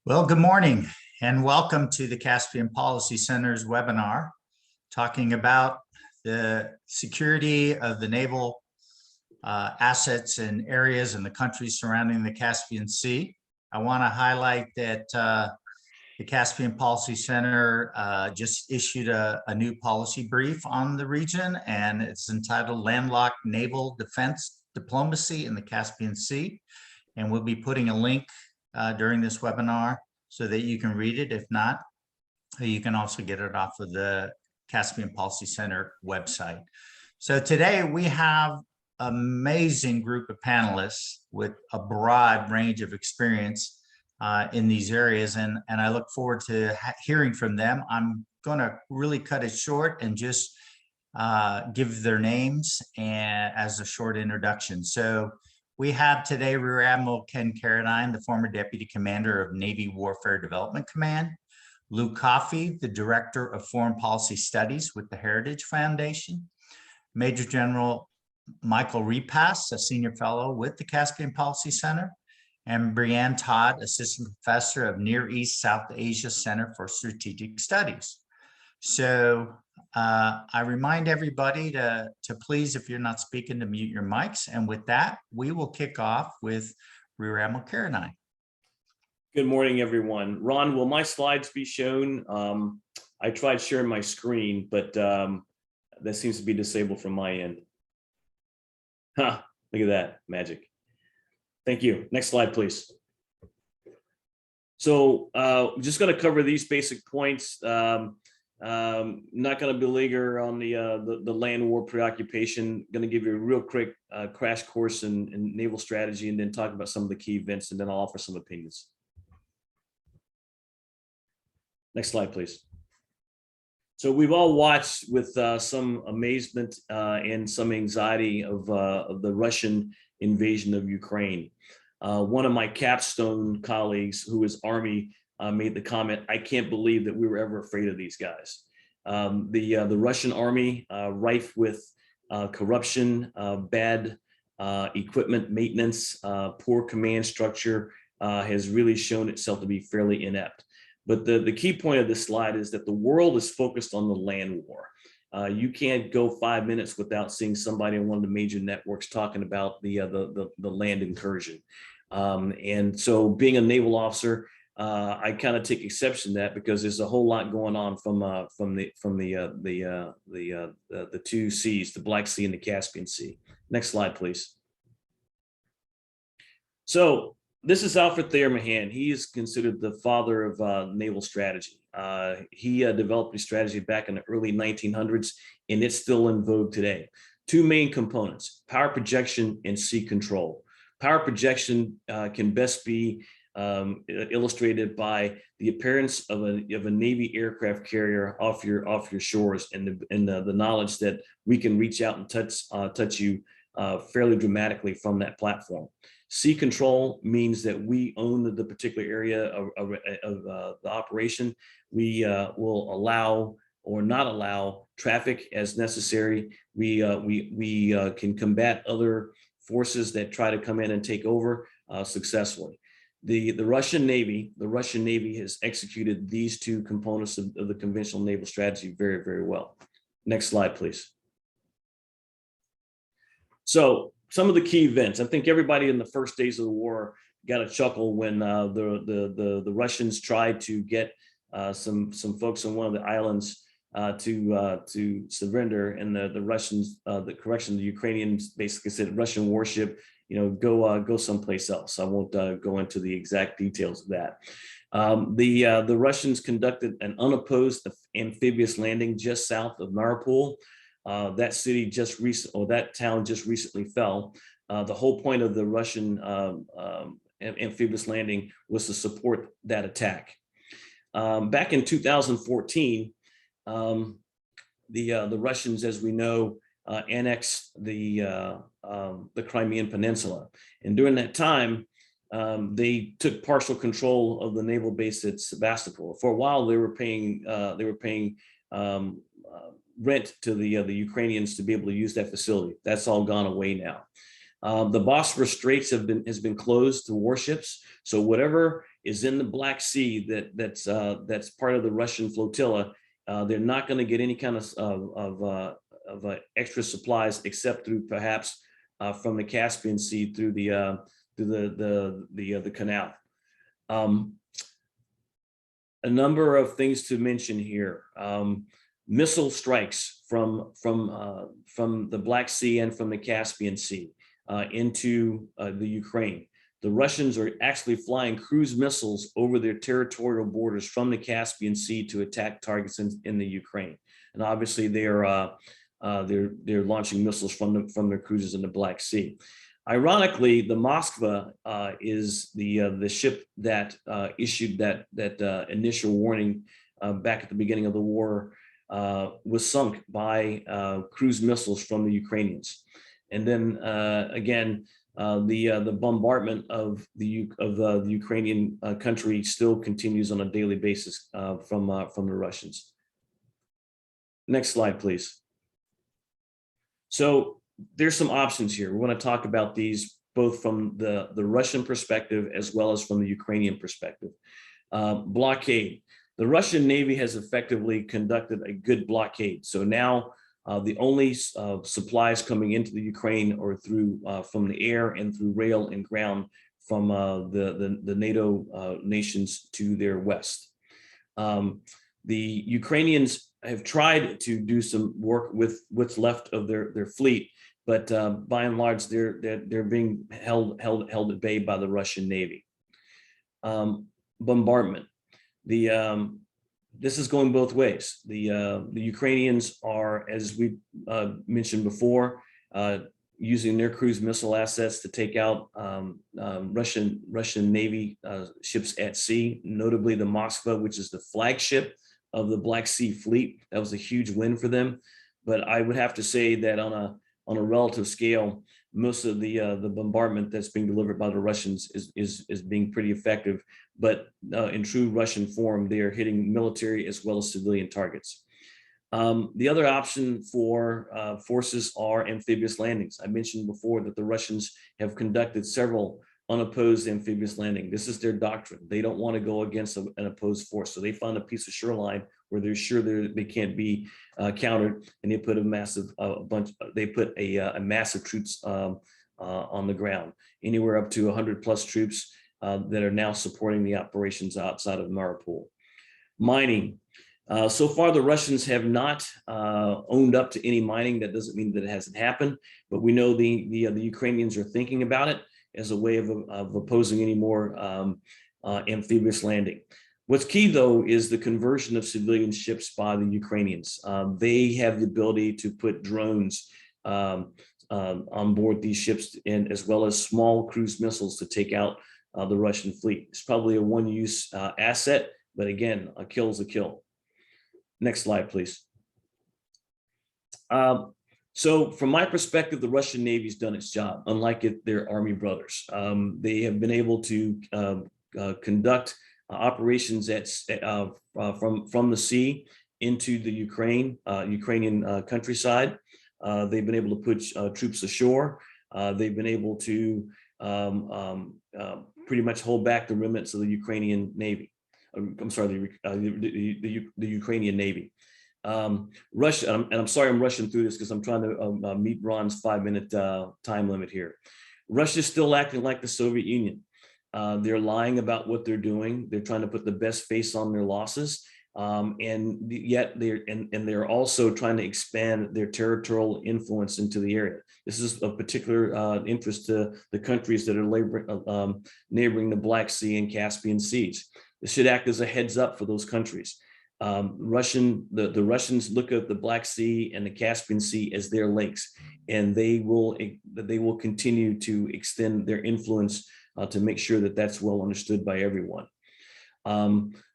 Well, good morning and welcome to the Caspian Policy Center's webinar talking about the security of the naval assets and areas in the countries surrounding the Caspian Sea. I want to highlight that the Caspian Policy Center just issued a new policy brief on the region, and it's entitled Landlocked Naval Defense Diplomacy in the Caspian Sea. And we'll be putting a link during this webinar so that you can read it. If not, you can also get it off of the Caspian Policy Center website. So today we have an amazing group of panelists with a broad range of experience in these areas, and I look forward to hearing from them. I'm going to really cut it short and just give their names and as a short introduction. So we have today Rear Admiral Ken Carradine, the former Deputy Commander of Navy Warfare Development Command; Lou Coffey, the Director of Foreign Policy Studies with the Heritage Foundation; Major General Michael Repass, a Senior Fellow with the Caspian Policy Center; and Brianne Todd, Assistant Professor of Near East South Asia Center for Strategic Studies. So I remind everybody to please, if you're not speaking, to mute your mics. And with that, we will kick off with Rear Admiral Carradine. Good morning, everyone. Ron, will my slides be shown? I tried sharing my screen, but that seems to be disabled from my end. Huh, look at that, magic. Thank you. Next slide, please. So I'm just going to cover these basic points. Not going to beleaguer on the land war preoccupation. Going to give you a real quick crash course in naval strategy, and then talk about some of the key events, and then I'll offer some opinions. Next slide, please. So we've all watched with some amazement and some anxiety of the Russian invasion of Ukraine. One of my capstone colleagues, who is Army, made the comment, "I can't believe that we were ever afraid of these guys." The Russian Army, rife with corruption, bad equipment maintenance, poor command structure, has really shown itself to be fairly inept. But the key point of this slide is that the world is focused on the land war. You can't go 5 minutes without seeing somebody on one of the major networks talking about the land incursion. And so, being a naval officer, I kind of take exception to that, because there's a whole lot going on from the two seas, the Black Sea and the Caspian Sea. Next slide, please. So this is Alfred Thayer Mahan. He is considered the father of naval strategy. He developed his strategy back in the early 1900s, and it's still in vogue today. Two main components: power projection and sea control. Power projection can best be illustrated by the appearance of a Navy aircraft carrier off your shores, and the knowledge that we can reach out and touch you fairly dramatically from that platform. Sea control means that we own the particular area of the operation. We will allow or not allow traffic as necessary. We can combat other forces that try to come in and take over successfully. The Russian Navy has executed these two components of the conventional naval strategy very, very well. Next slide, please. So some of the key events. I think everybody in the first days of the war got a chuckle when the Russians tried to get some folks on one of the islands to surrender, and the Russians, the Ukrainians basically said, "Russian warship, go someplace else." I won't go into the exact details of that. The Russians conducted an unopposed amphibious landing just south of Mariupol. That town just recently fell. The whole point of the Russian amphibious landing was to support that attack. Back in 2014, the Russians, as we know, annexed the Crimean Peninsula, and during that time, they took partial control of the naval base at Sebastopol. For a while, they were paying rent to the Ukrainians to be able to use that facility. That's all gone away now. The Bosphorus Straits has been closed to warships, so whatever is in the Black Sea that's part of the Russian flotilla, they're not going to get any kind of extra supplies except through perhaps from the Caspian Sea through the canal. A number of things to mention here. Missile strikes from the Black Sea and from the Caspian Sea into the Ukraine. The Russians are actually flying cruise missiles over their territorial borders from the Caspian Sea to attack targets in the Ukraine. And obviously they're launching missiles from their cruisers in the Black Sea. Ironically, the Moskva is the ship that issued that initial warning back at the beginning of the war, was sunk by cruise missiles from the Ukrainians. And then again, the bombardment of the Ukrainian country still continues on a daily basis from the Russians. Next slide, please. So there's some options here. We want to talk about these both from the Russian perspective as well as from the Ukrainian perspective. Blockade. The Russian Navy has effectively conducted a good blockade. So now the only supplies coming into the Ukraine are through from the air and through rail and ground from the NATO nations to their west. The Ukrainians have tried to do some work with what's left of their fleet, but by and large, they're being held at bay by the Russian Navy. Bombardment. This is going both ways. The Ukrainians are, as we mentioned before, using their cruise missile assets to take out Russian Navy ships at sea, notably the Moskva, which is the flagship of the Black Sea Fleet. That was a huge win for them. But I would have to say that on a relative scale, most of the bombardment that's being delivered by the Russians is being pretty effective. But in true Russian form, they are hitting military as well as civilian targets. The other option for forces are amphibious landings. I mentioned before that the Russians have conducted several unopposed amphibious landing. This is their doctrine. They don't want to go against an opposed force. So they find a piece of shoreline where they're sure they can't be countered, and they put a massive massive troops on the ground, anywhere up to 100+ troops that are now supporting the operations outside of Mariupol. Mining. So far, the Russians have not owned up to any mining. That doesn't mean that it hasn't happened, but we know the Ukrainians are thinking about it as a way of opposing any more amphibious landing. What's key, though, is the conversion of civilian ships by the Ukrainians. They have the ability to put drones on board these ships, and as well as small cruise missiles to take out the Russian fleet. It's probably a one-use asset, but again, a kill is a kill. Next slide, please. So from my perspective, the Russian Navy's done its job, unlike their Army brothers. They have been able to conduct operations from the sea into the Ukrainian countryside. They've been able to put troops ashore. They've been able to pretty much hold back the remnants of the Ukrainian Navy. I'm sorry, the Ukrainian Navy. Russia, and I'm sorry I'm rushing through this because I'm trying to meet Ron's 5-minute time limit here. Russia's still acting like the Soviet Union. They're lying about what they're doing. They're trying to put the best face on their losses, and yet they're also trying to expand their territorial influence into the area. This is of particular interest to the countries that are neighboring the Black Sea and Caspian Seas. This should act as a heads up for those countries. The Russians look at the Black Sea and the Caspian Sea as their links, and they will continue to extend their influence to make sure that that's well understood by everyone.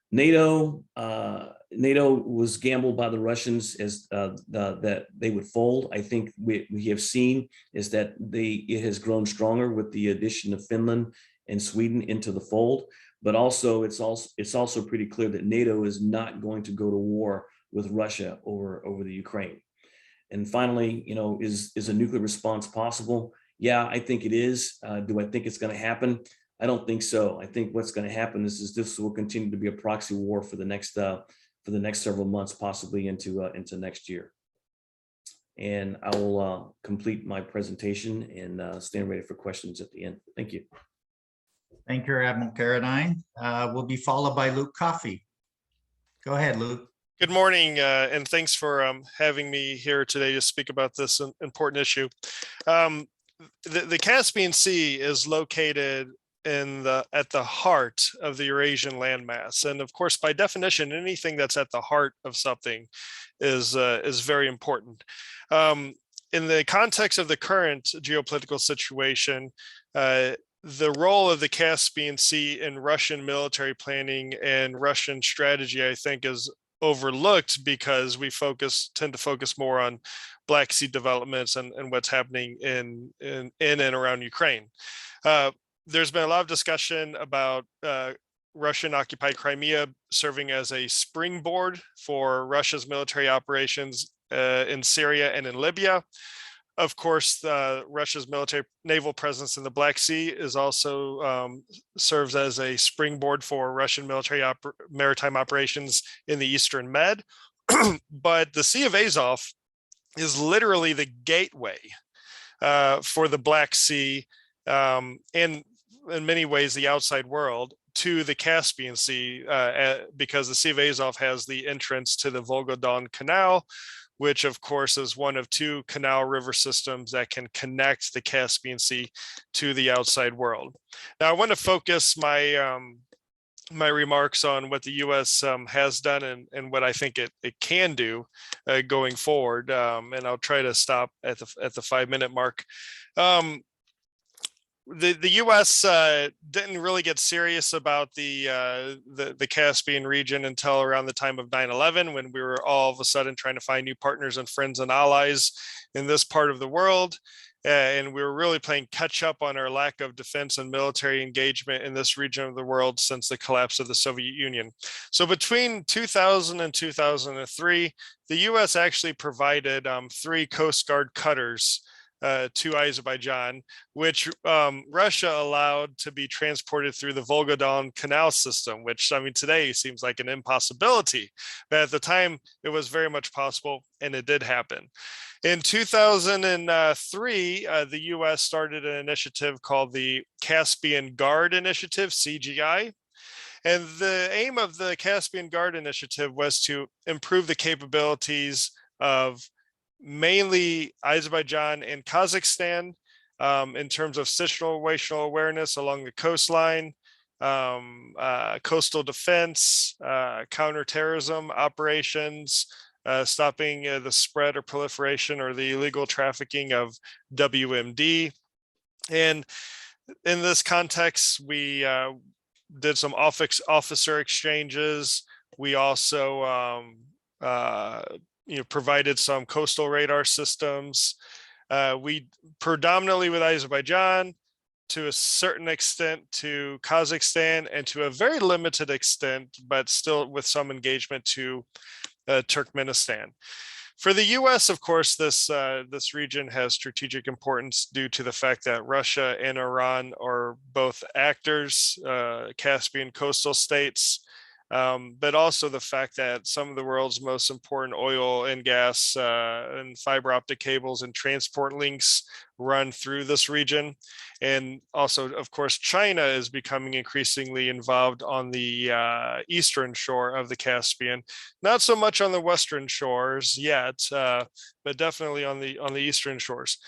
NATO was gambled by the Russians as that they would fold. I think we have seen is that it has grown stronger with the addition of Finland and Sweden into the fold. But also, it's also pretty clear that NATO is not going to go to war with Russia over the Ukraine. And finally, is a nuclear response possible? Yeah, I think it is. Do I think it's going to happen? I don't think so. I think what's going to happen is this will continue to be a proxy war for the next several months, possibly into next year. And I will complete my presentation and stand ready for questions at the end. Thank you. Thank you, Admiral Carradine. We'll be followed by Luke Coffey. Go ahead, Luke. Good morning, and thanks for having me here today to speak about this important issue. The Caspian Sea is located at the heart of the Eurasian landmass, and of course, by definition, anything that's at the heart of something is very important. In the context of the current geopolitical situation, the role of the Caspian Sea in Russian military planning and Russian strategy, I think, is overlooked because we tend to focus more on Black Sea developments and what's happening in and around Ukraine. There's been a lot of discussion about Russian occupied Crimea serving as a springboard for Russia's military operations in Syria and in Libya. Of course, Russia's naval presence in the Black Sea is also serves as a springboard for Russian maritime operations in the Eastern Med. But the Sea of Azov is literally the gateway for the Black Sea and in many ways the outside world to the Caspian Sea, because the Sea of Azov has the entrance to the Volga-Don Canal, which of course is one of two canal river systems that can connect the Caspian Sea to the outside world. Now, I want to focus my my remarks on what the U.S. has done and what I think it can do going forward, and I'll try to stop at the 5-minute mark. The U.S. didn't really get serious about the Caspian region until around the time of 9/11, when we were all of a sudden trying to find new partners and friends and allies in this part of the world. And we were really playing catch up on our lack of defense and military engagement in this region of the world since the collapse of the Soviet Union. So between 2000 and 2003, the U.S. actually provided 3 Coast Guard cutters to Azerbaijan, which Russia allowed to be transported through the Volga-Don Canal system, which, I mean, today seems like an impossibility, but at the time it was very much possible, and it did happen. In 2003, the U.S. started an initiative called the Caspian Guard Initiative, CGI. And the aim of the Caspian Guard Initiative was to improve the capabilities of mainly Azerbaijan and Kazakhstan in terms of situational awareness along the coastline, coastal defense, counterterrorism operations, stopping the spread or proliferation or the illegal trafficking of WMD. And in this context, we did some officer exchanges. We also provided some coastal radar systems. We predominantly with Azerbaijan, to a certain extent to Kazakhstan, and to a very limited extent, but still with some engagement, to Turkmenistan. For the U.S., of course, this region has strategic importance due to the fact that Russia and Iran are both actors, Caspian coastal states, but also the fact that some of the world's most important oil and gas and fiber optic cables and transport links run through this region. And also, of course, China is becoming increasingly involved on the eastern shore of the Caspian, not so much on the western shores yet, but definitely on the eastern shores.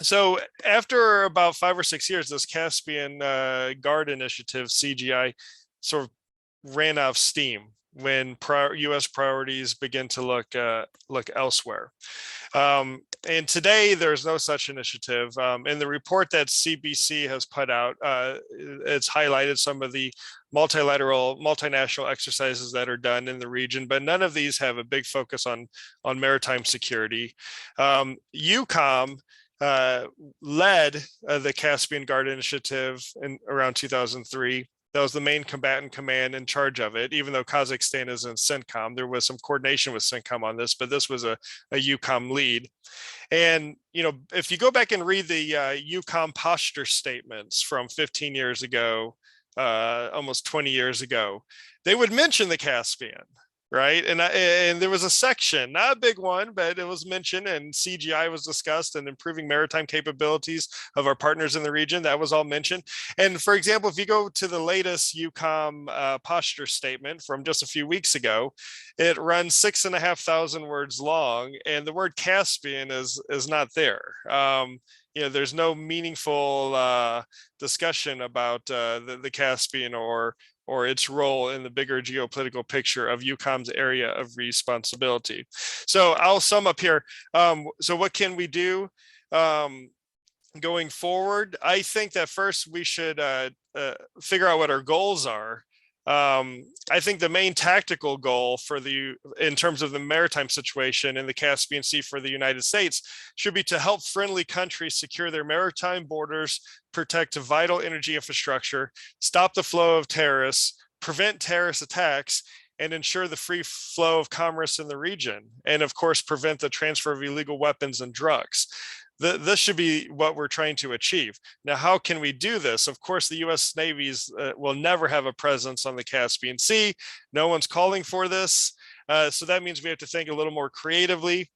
So after about 5 or 6 years, this Caspian Guard Initiative, CGI, sort of ran out of steam when U.S. priorities begin to look elsewhere. And today, there's no such initiative. In the report that CBC has put out, it's highlighted some of the multinational exercises that are done in the region, but none of these have a big focus on maritime security. EUCOM led the Caspian Guard Initiative in around 2003. that was the main combatant command in charge of it. Even though Kazakhstan is in CENTCOM, there was some coordination with CENTCOM on this, but this was a EUCOM lead. And, if you go back and read the EUCOM posture statements from 15 years ago, almost 20 years ago, they would mention the Caspian, right? And there was a section, not a big one, but it was mentioned, and CGI was discussed, and improving maritime capabilities of our partners in the region. That was all mentioned. And for example, if you go to the latest EUCOM posture statement from just a few weeks ago, it runs 6,500 words long, and the word Caspian is not there. There's no meaningful discussion about the Caspian or its role in the bigger geopolitical picture of EUCOM's area of responsibility. So I'll sum up here. So what can we do going forward? I think that first we should figure out what our goals are. I think the main tactical goal in terms of the maritime situation in the Caspian Sea for the United States should be to help friendly countries secure their maritime borders, protect vital energy infrastructure, stop the flow of terrorists, prevent terrorist attacks, and ensure the free flow of commerce in the region. And of course, prevent the transfer of illegal weapons and drugs. This should be what we're trying to achieve. Now, how can we do this? Of course, the U.S. navies will never have a presence on the Caspian Sea. No one's calling for this. So that means we have to think a little more creatively.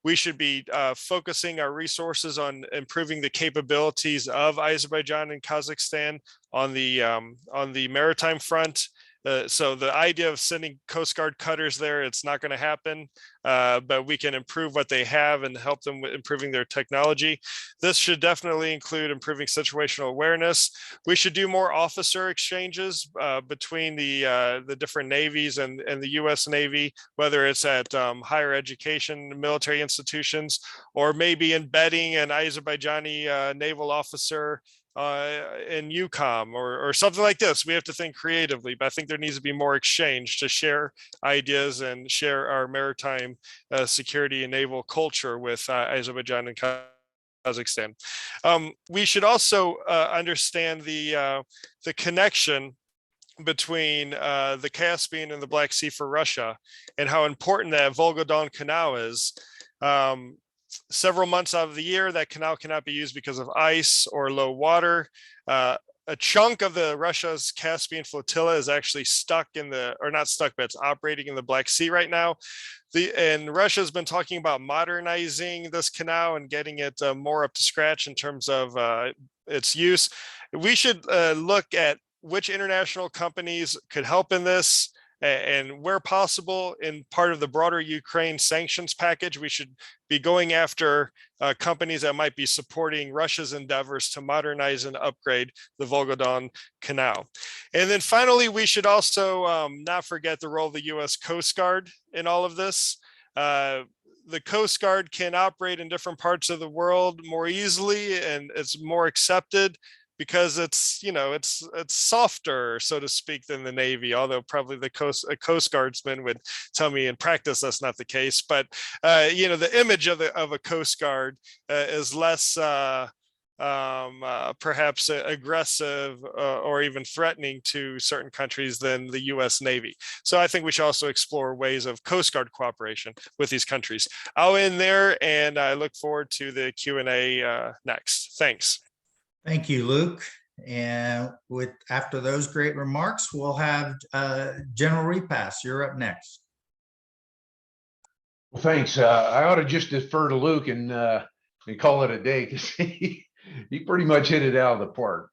We should be focusing our resources on improving the capabilities of Azerbaijan and Kazakhstan on the maritime front. So the idea of sending Coast Guard cutters there, it's not going to happen, but we can improve what they have and help them with improving their technology. This should definitely include improving situational awareness. We should do more officer exchanges between the different navies and the U.S. Navy, whether it's at higher education, military institutions, or maybe embedding an Azerbaijani naval officer in EUCOM or something like this. We have to think creatively, but I think there needs to be more exchange to share ideas and share our maritime security and naval culture with Azerbaijan and Kazakhstan. We should also understand the connection between the Caspian and the Black Sea for Russia, and how important that Volga-Don Canal is. Several months out of the year, that canal cannot be used because of ice or low water. A chunk of Russia's Caspian flotilla is actually stuck not stuck, but it's operating in the Black Sea right now. And Russia has been talking about modernizing this canal and getting it more up to scratch in terms of its use. We should look at which international companies could help in this. And where possible, in part of the broader Ukraine sanctions package, we should be going after companies that might be supporting Russia's endeavors to modernize and upgrade the Volga-Don Canal. And then finally, we should also not forget the role of the U.S. Coast Guard in all of this. The Coast Guard can operate in different parts of the world more easily, and it's more accepted, because it's softer, so to speak, than the Navy, although probably the Coast Guardsman would tell me in practice that's not the case. But the image of a Coast Guard is less perhaps aggressive or even threatening to certain countries than the U.S. Navy. So I think we should also explore ways of Coast Guard cooperation with these countries. I'll end there, and I look forward to the Q&A next. Thanks. Thank you, Luke. And after those great remarks, we'll have General Repass. You're up next. Well, thanks. I ought to just defer to Luke and call it a day, because he pretty much hit it out of the park.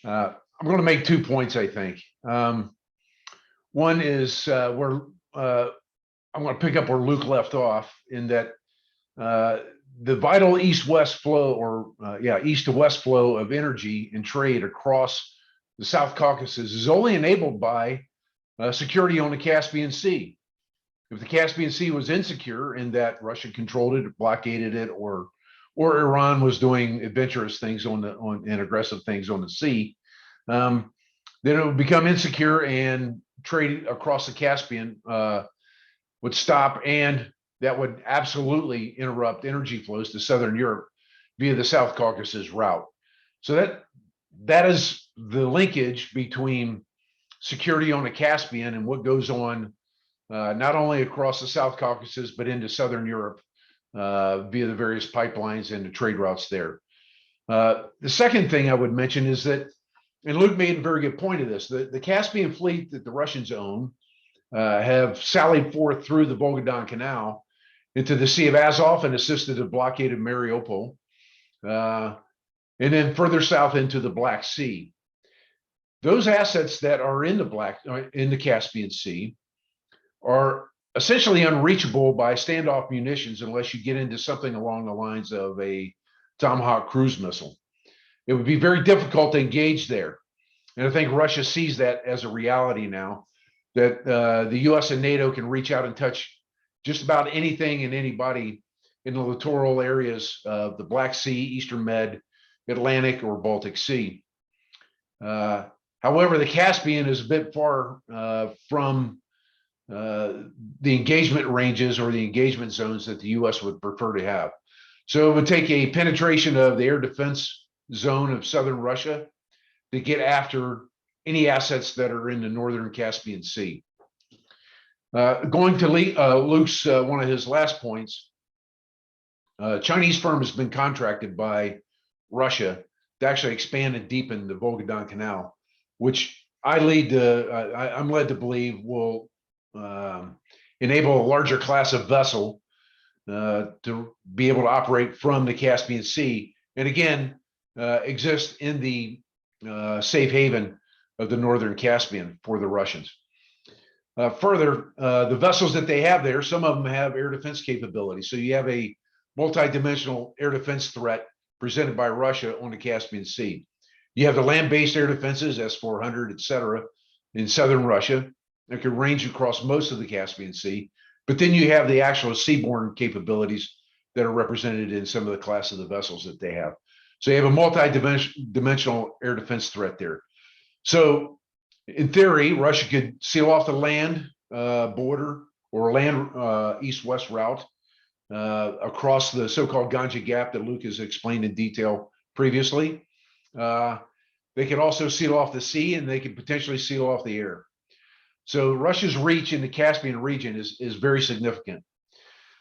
I'm going to make 2 points, I think. One is I'm going to pick up where Luke left off, in that the vital east-west flow, east to west flow of energy and trade across the South Caucasus is only enabled by security on the Caspian Sea. If the Caspian Sea was insecure, in that Russia controlled it, blockaded it, or Iran was doing adventurous things and aggressive things on the sea, then it would become insecure, and trade across the Caspian would stop, and that would absolutely interrupt energy flows to Southern Europe via the South Caucasus route. So that is the linkage between security on the Caspian and what goes on not only across the South Caucasus, but into Southern Europe via the various pipelines and the trade routes there. The second thing I would mention is that, and Luke made a very good point of this, the Caspian fleet that the Russians own have sallied forth through the Volga-Don Canal into the Sea of Azov and assisted the blockade of Mariupol, and then further south into the Black Sea. Those assets that are in the Caspian Sea are essentially unreachable by standoff munitions unless you get into something along the lines of a Tomahawk cruise missile. It would be very difficult to engage there. And I think Russia sees that as a reality now, that the US and NATO can reach out and touch just about anything and anybody in the littoral areas of the Black Sea, Eastern Med, Atlantic, or Baltic Sea. However, the Caspian is a bit far from the engagement ranges or the engagement zones that the US would prefer to have. So it would take a penetration of the air defense zone of southern Russia to get after any assets that are in the northern Caspian Sea. Going to Luke's, one of his last points, Chinese firm has been contracted by Russia to actually expand and deepen the Volga-Don Canal, which I'm led to believe will enable a larger class of vessel to be able to operate from the Caspian Sea, and again, exist in the safe haven of the northern Caspian for the Russians. Further, the vessels that they have there, some of them have air defense capability. So you have a multi-dimensional air defense threat presented by Russia on the Caspian Sea. You have the land-based air defenses, S-400, et cetera, in southern Russia that could range across most of the Caspian Sea. But then you have the actual seaborne capabilities that are represented in some of the class of the vessels that they have. So you have a multi-dimensional air defense threat there. So in theory, Russia could seal off the land border or land east-west route across the so-called Ganja Gap that Luke has explained in detail previously. They could also seal off the sea, and they could potentially seal off the air. So Russia's reach in the Caspian region is very significant.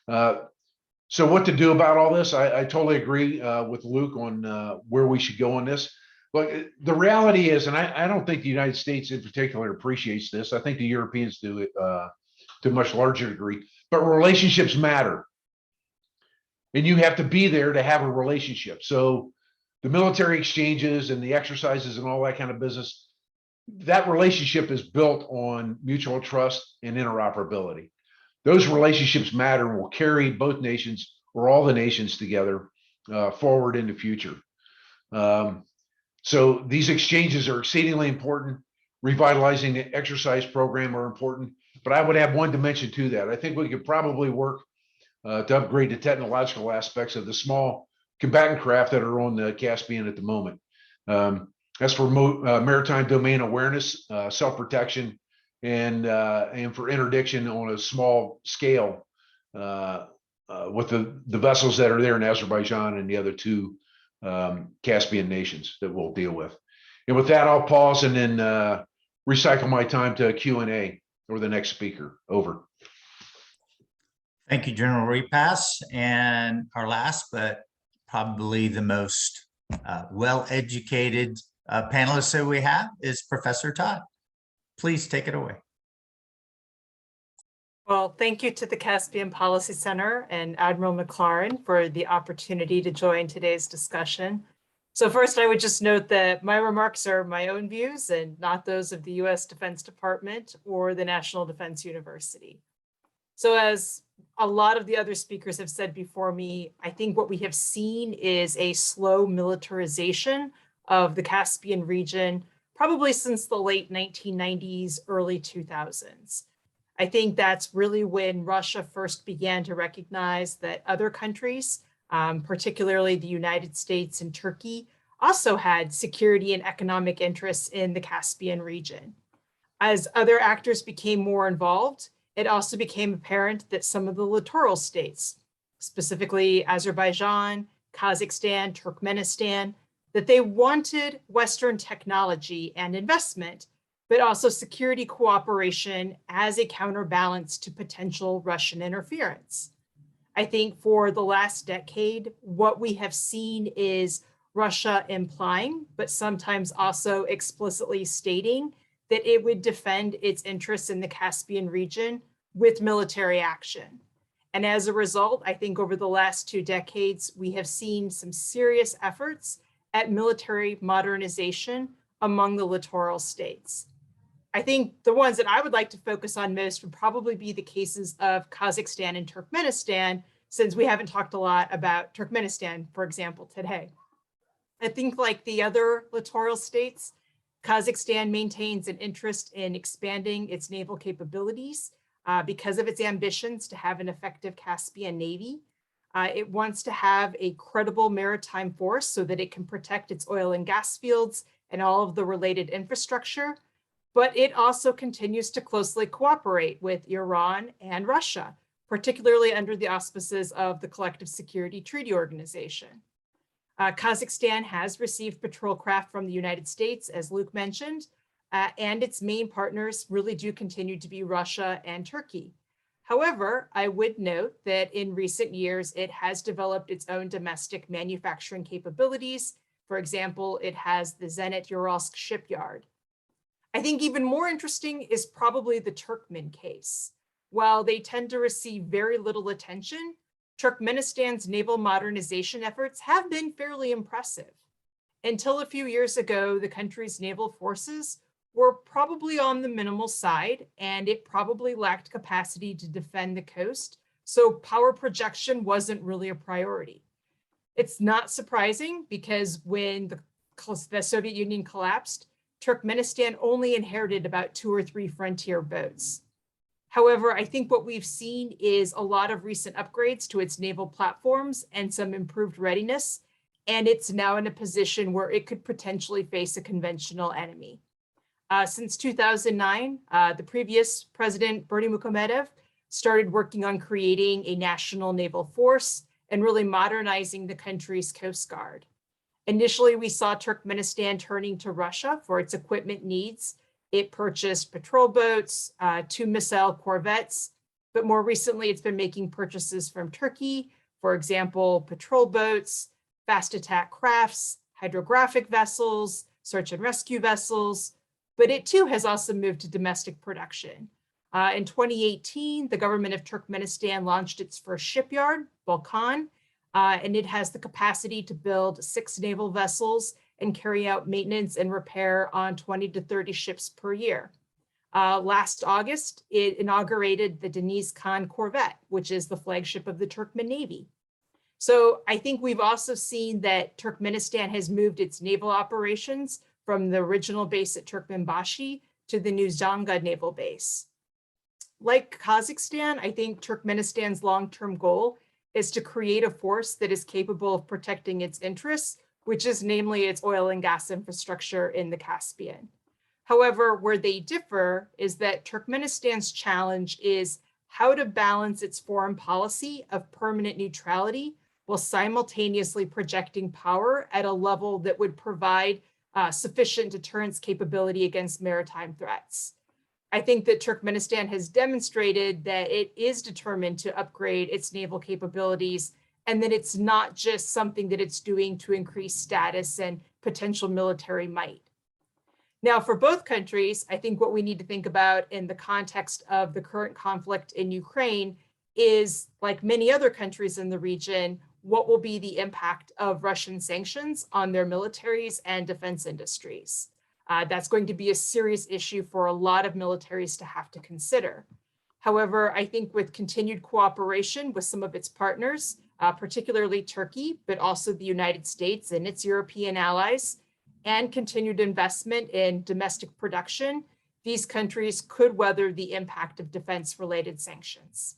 So what to do about all this? I totally agree with Luke on where we should go on this. But the reality is, and I don't think the United States in particular appreciates this. I think the Europeans do it to a much larger degree. But relationships matter. And you have to be there to have a relationship. So the military exchanges and the exercises and all that kind of business, that relationship is built on mutual trust and interoperability. Those relationships matter and will carry both nations or all the nations together forward in the future. So these exchanges are exceedingly important. Revitalizing the exercise program are important, but I would add one dimension to that. I think we could probably work to upgrade the technological aspects of the small combatant craft that are on the Caspian at the moment. That's for maritime domain awareness, self-protection, and for interdiction on a small scale with the vessels that are there in Azerbaijan and the other two Caspian nations that we'll deal with. And with that, I'll pause and then recycle my time to Q&A or the next speaker. Over. Thank you, General Repass. And our last, but probably the most well-educated panelist that we have is Professor Todd. Please take it away. Well, thank you to the Caspian Policy Center and Admiral McLaren for the opportunity to join today's discussion. So first, I would just note that my remarks are my own views and not those of the U.S. Defense Department or the National Defense University. So as a lot of the other speakers have said before me, I think what we have seen is a slow militarization of the Caspian region, probably since the late 1990s, early 2000s. I think that's really when Russia first began to recognize that other countries, particularly the United States and Turkey, also had security and economic interests in the Caspian region. As other actors became more involved, it also became apparent that some of the littoral states, specifically Azerbaijan, Kazakhstan, Turkmenistan, that they wanted Western technology and investment, but also security cooperation as a counterbalance to potential Russian interference. I think for the last decade, what we have seen is Russia implying, but sometimes also explicitly stating that it would defend its interests in the Caspian region with military action. And as a result, I think over the last 2 decades, we have seen some serious efforts at military modernization among the littoral states. I think the ones that I would like to focus on most would probably be the cases of Kazakhstan and Turkmenistan, since we haven't talked a lot about Turkmenistan, for example, today. I think like the other littoral states, Kazakhstan maintains an interest in expanding its naval capabilities because of its ambitions to have an effective Caspian Navy. It wants to have a credible maritime force so that it can protect its oil and gas fields and all of the related infrastructure. But it also continues to closely cooperate with Iran and Russia, particularly under the auspices of the Collective Security Treaty Organization. Kazakhstan has received patrol craft from the United States, as Luke mentioned, and its main partners really do continue to be Russia and Turkey. However, I would note that in recent years, it has developed its own domestic manufacturing capabilities. For example, it has the Zenit Uralsk shipyard. I think even more interesting is probably the Turkmen case. While they tend to receive very little attention, Turkmenistan's naval modernization efforts have been fairly impressive. Until a few years ago, the country's naval forces were probably on the minimal side, and it probably lacked capacity to defend the coast, so power projection wasn't really a priority. It's not surprising because when the Soviet Union collapsed, Turkmenistan only inherited about 2 or 3 frontier boats. However, I think what we've seen is a lot of recent upgrades to its naval platforms and some improved readiness, and it's now in a position where it could potentially face a conventional enemy. Since 2009, the previous president, Berdy Muhamedov, started working on creating a national naval force and really modernizing the country's Coast Guard. Initially, we saw Turkmenistan turning to Russia for its equipment needs. It purchased patrol boats, 2 missile corvettes, but more recently, it's been making purchases from Turkey, for example, patrol boats, fast attack crafts, hydrographic vessels, search and rescue vessels, but it too has also moved to domestic production. In 2018, the government of Turkmenistan launched its first shipyard, Balkan, and it has the capacity to build 6 naval vessels and carry out maintenance and repair on 20 to 30 ships per year. Last August, it inaugurated the Deniz Khan corvette, which is the flagship of the Turkmen Navy. So I think we've also seen that Turkmenistan has moved its naval operations from the original base at Turkmenbashi to the new Zhanga naval base. Like Kazakhstan, I think Turkmenistan's long-term goal is to create a force that is capable of protecting its interests, which is namely its oil and gas infrastructure in the Caspian. However, where they differ is that Turkmenistan's challenge is how to balance its foreign policy of permanent neutrality while simultaneously projecting power at a level that would provide sufficient deterrence capability against maritime threats. I think that Turkmenistan has demonstrated that it is determined to upgrade its naval capabilities and that it's not just something that it's doing to increase status and potential military might. Now, for both countries, I think what we need to think about in the context of the current conflict in Ukraine is, like many other countries in the region, what will be the impact of Russian sanctions on their militaries and defense industries. That's going to be a serious issue for a lot of militaries to have to consider. However, I think with continued cooperation with some of its partners, particularly Turkey, but also the United States and its European allies, and continued investment in domestic production, these countries could weather the impact of defense-related sanctions.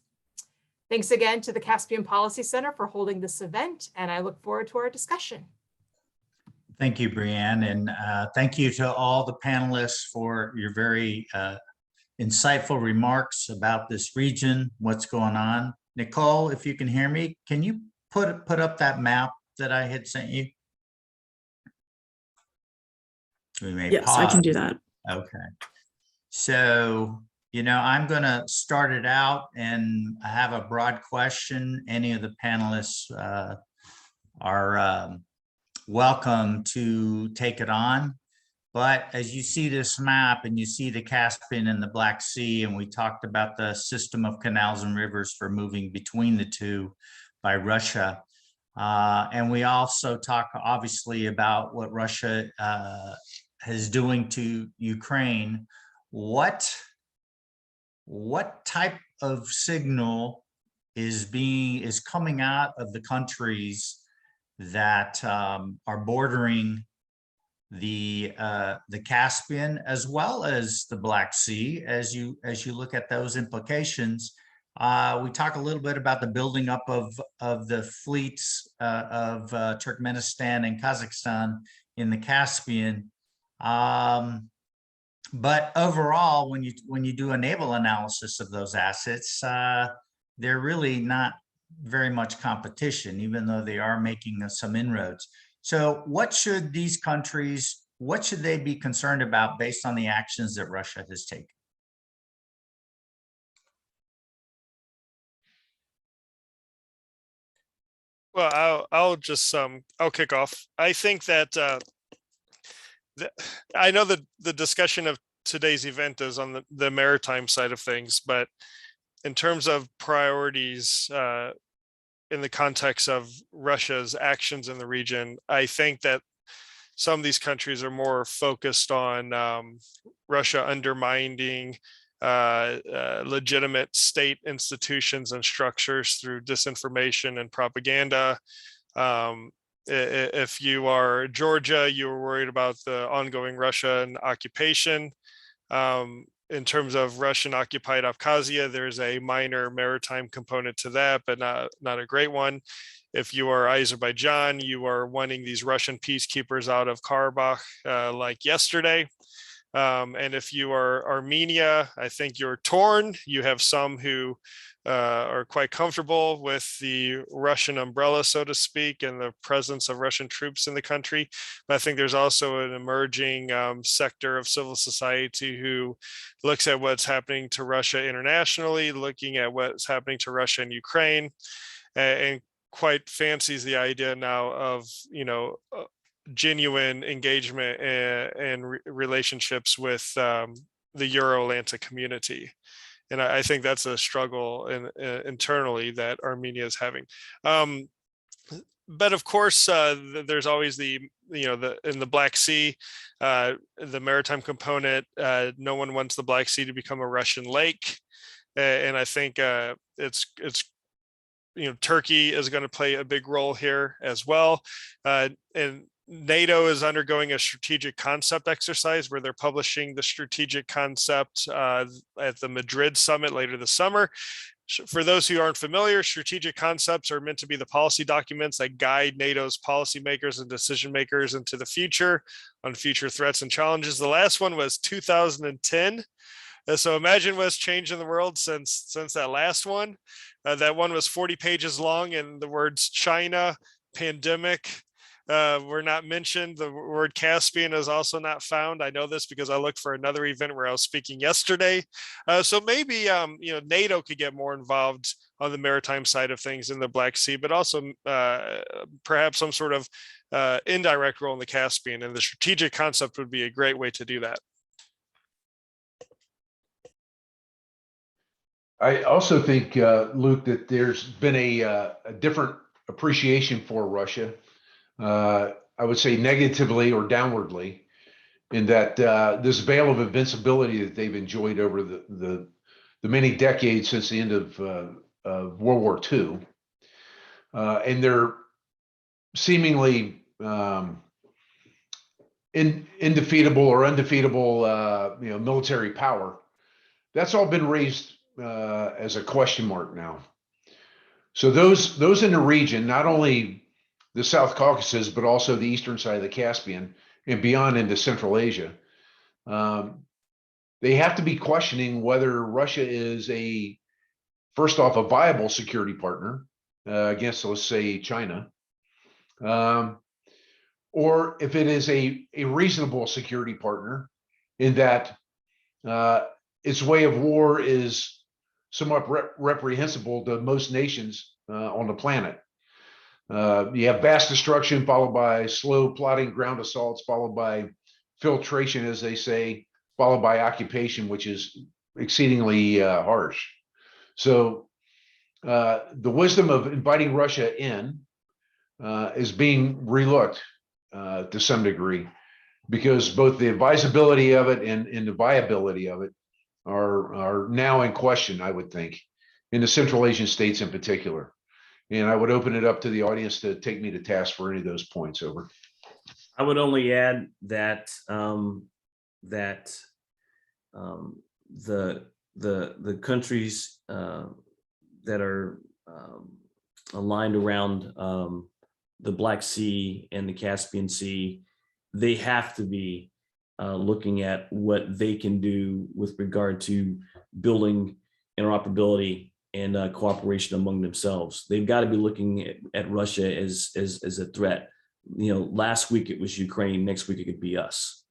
Thanks again to the Caspian Policy Center for holding this event, and I look forward to our discussion. Thank you, Brianne, and thank you to all the panelists for your very insightful remarks about this region, what's going on. Nicole, if you can hear me, can you put up that map that I had sent you? We may Yes, pause. I can do that. Okay. So, I'm going to start it out, and I have a broad question. Any of the panelists are welcome to take it on. But as you see this map and you see the Caspian and the Black Sea, and we talked about the system of canals and rivers for moving between the two by Russia. And we also talk obviously about what Russia is doing to Ukraine. What type of signal is coming out of the countries that are bordering the Caspian as well as the Black Sea, as you look at those implications? We talk a little bit about the building up of the fleets of Turkmenistan and Kazakhstan in the Caspian. But overall, when you do a naval analysis of those assets, they're really not very much competition, even though they are making some inroads. So what should these countries, what should they be concerned about based on the actions that Russia has taken? Well, I'll just I'll kick off. I think that I know that the discussion of today's event is on the maritime side of things, but in terms of priorities in the context of Russia's actions in the region, I think that some of these countries are more focused on Russia undermining legitimate state institutions and structures through disinformation and propaganda. If you are Georgia, you were worried about the ongoing Russian occupation. In terms of Russian occupied Abkhazia, there's a minor maritime component to that, but not a great one. If you are Azerbaijan, you are wanting these Russian peacekeepers out of Karabakh like yesterday. And if you are Armenia, I think you're torn. You have some who are quite comfortable with the Russian umbrella, so to speak, and the presence of Russian troops in the country. But I think there's also an emerging sector of civil society who looks at what's happening to Russia internationally, looking at what's happening to Russia and Ukraine, and quite fancies the idea now of, genuine engagement and relationships with the Euro-Atlantic community. And I think that's a struggle internally that Armenia is having. But of course, there's always in the Black Sea, the maritime component. No one wants the Black Sea to become a Russian lake, and I think it's Turkey is going to play a big role here as well, and NATO is undergoing a strategic concept exercise where they're publishing the strategic concept at the Madrid summit later this summer. For those who aren't familiar, strategic concepts are meant to be the policy documents that guide NATO's policymakers and decision makers into the future on future threats and challenges. The last one was 2010. So imagine what's changed in the world since that last one. That one was 40 pages long, and the words China, pandemic, were not mentioned. The word Caspian is also not found. I know this because I looked for another event where I was speaking yesterday. So maybe NATO could get more involved on the maritime side of things in the Black Sea, but also perhaps some sort of indirect role in the Caspian. And the strategic concept would be a great way to do that. I also think, Luke, that there's been a different appreciation for Russia. I would say negatively or downwardly, in that this veil of invincibility that they've enjoyed over the many decades since the end of World War II, and their seemingly indefeatable or undefeatable, military power. That's all been raised as a question mark now. So those in the region, not only the South Caucasus, but also the eastern side of the Caspian and beyond into Central Asia, they have to be questioning whether Russia is first off, a viable security partner against, let's say, China, or if it is a reasonable security partner in that its way of war is somewhat reprehensible to most nations on the planet. You have vast destruction followed by slow plotting ground assaults, followed by filtration, as they say, followed by occupation, which is exceedingly harsh. So the wisdom of inviting Russia in is being relooked to some degree, because both the advisability of it and the viability of it are now in question, I would think, in the Central Asian states in particular. And I would open it up to the audience to take me to task for any of those points. Over. I would only add that the countries that are aligned around the Black Sea and the Caspian Sea, they have to be looking at what they can do with regard to building interoperability and cooperation among themselves. They've got to be looking at Russia as a threat. You know, last week it was Ukraine, next week it could be us.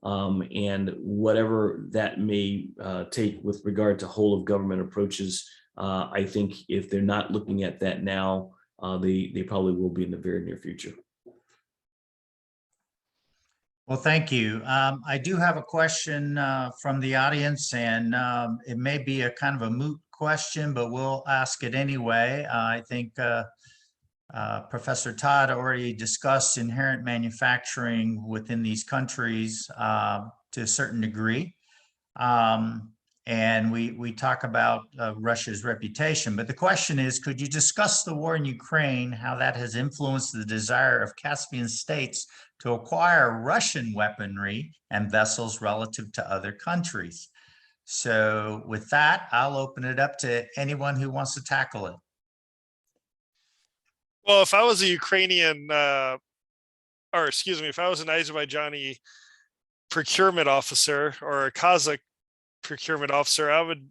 And whatever that may take with regard to whole of government approaches, I think if they're not looking at that now, they probably will be in the very near future. Well, thank you. I do have a question from the audience, and it may be a kind of a moot question, but we'll ask it anyway. I think Professor Todd already discussed inherent manufacturing within these countries to a certain degree. And we talk about Russia's reputation, but the question is, could you discuss the war in Ukraine, how that has influenced the desire of Caspian states to acquire Russian weaponry and vessels relative to other countries? So with that, I'll open it up to anyone who wants to tackle it. Well, if I was a Ukrainian, if I was an Azerbaijani procurement officer or a Kazakh procurement officer, I would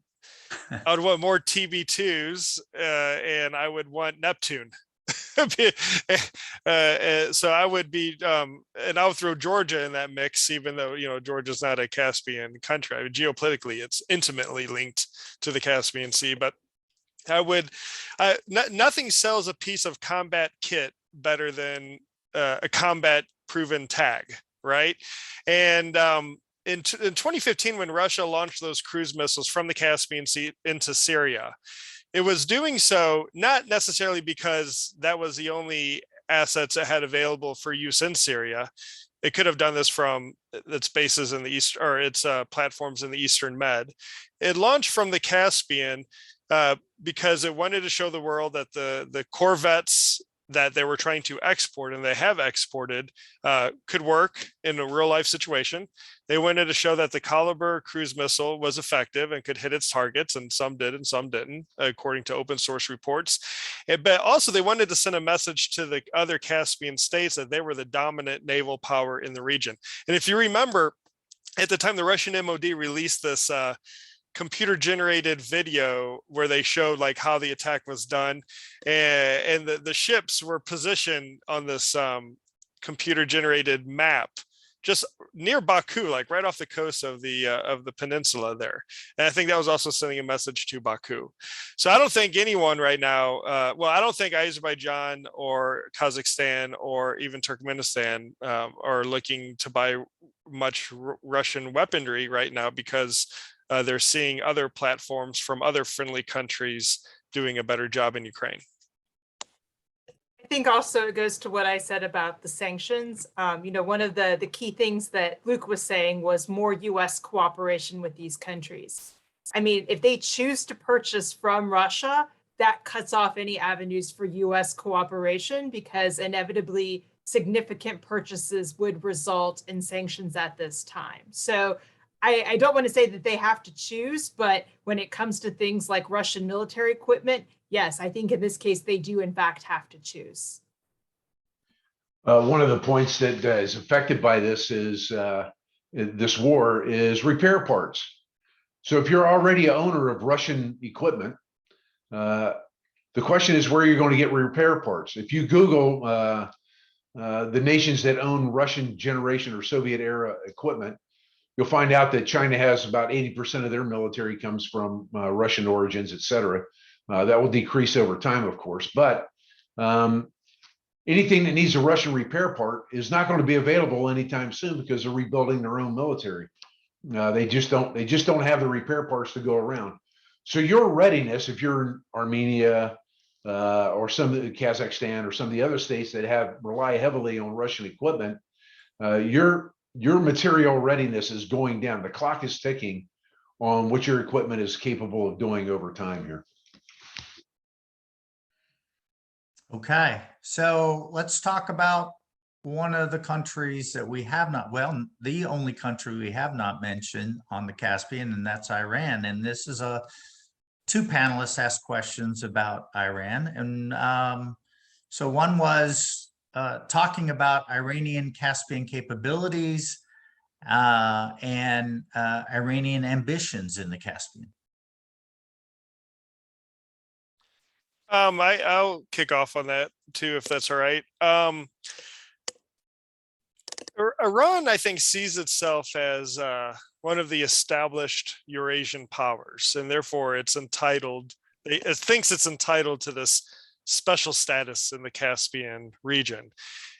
want more TB2s and I would want Neptune. So I would be, and I would throw Georgia in that mix, even though, you know, Georgia's not a Caspian country. I mean, geopolitically, it's intimately linked to the Caspian Sea, but nothing sells a piece of combat kit better than a combat proven tag, right? And in 2015, when Russia launched those cruise missiles from the Caspian Sea into Syria, it was doing so not necessarily because that was the only assets it had available for use in Syria. It could have done this from its bases in the east, or its platforms in the Eastern Med. It launched from the Caspian because it wanted to show the world that the corvettes that they were trying to export, and they have exported, could work in a real life situation. They wanted to show that the Caliber cruise missile was effective and could hit its targets, and some did and some didn't, according to open source reports. But also they wanted to send a message to the other Caspian states that they were the dominant naval power in the region. And if you remember, at the time the Russian MOD released this computer generated video where they showed like how the attack was done, and the ships were positioned on this computer generated map just near Baku, like right off the coast of the peninsula there. And I think that was also sending a message to Baku. So I don't think anyone right now, I don't think Azerbaijan or Kazakhstan or even Turkmenistan are looking to buy much Russian weaponry right now, because they're seeing other platforms from other friendly countries doing a better job in Ukraine. I think also it goes to what I said about the sanctions. One of the key things that Luke was saying was more US cooperation with these countries. I mean, if they choose to purchase from Russia, that cuts off any avenues for US cooperation, because inevitably significant purchases would result in sanctions at this time. So I don't want to say that they have to choose, but when it comes to things like Russian military equipment, yes, I think in this case, they do in fact have to choose. One of the points that is affected by this is this war is repair parts. So if you're already an owner of Russian equipment, the question is where you're going to get repair parts. If you Google the nations that own Russian generation or Soviet era equipment, you'll find out that China has about 80% of their military comes from Russian origins, et cetera. That will decrease over time, of course, but anything that needs a Russian repair part is not going to be available anytime soon because they're rebuilding their own military. They just don't have the repair parts to go around. So your readiness, if you're in Armenia or some of the Kazakhstan or some of the other states that rely heavily on Russian equipment, your material readiness is going down. The clock is ticking on what your equipment is capable of doing over time here. Okay, so let's talk about one of the countries that we have not, well, the only country we have not mentioned on the Caspian, and that's Iran. And this is two panelists asked questions about Iran. And so one was talking about Iranian Caspian capabilities and Iranian ambitions in the Caspian. I'll kick off on that too, if that's all right. Iran, I think, sees itself as one of the established Eurasian powers, and therefore it thinks it's entitled to this special status in the Caspian region.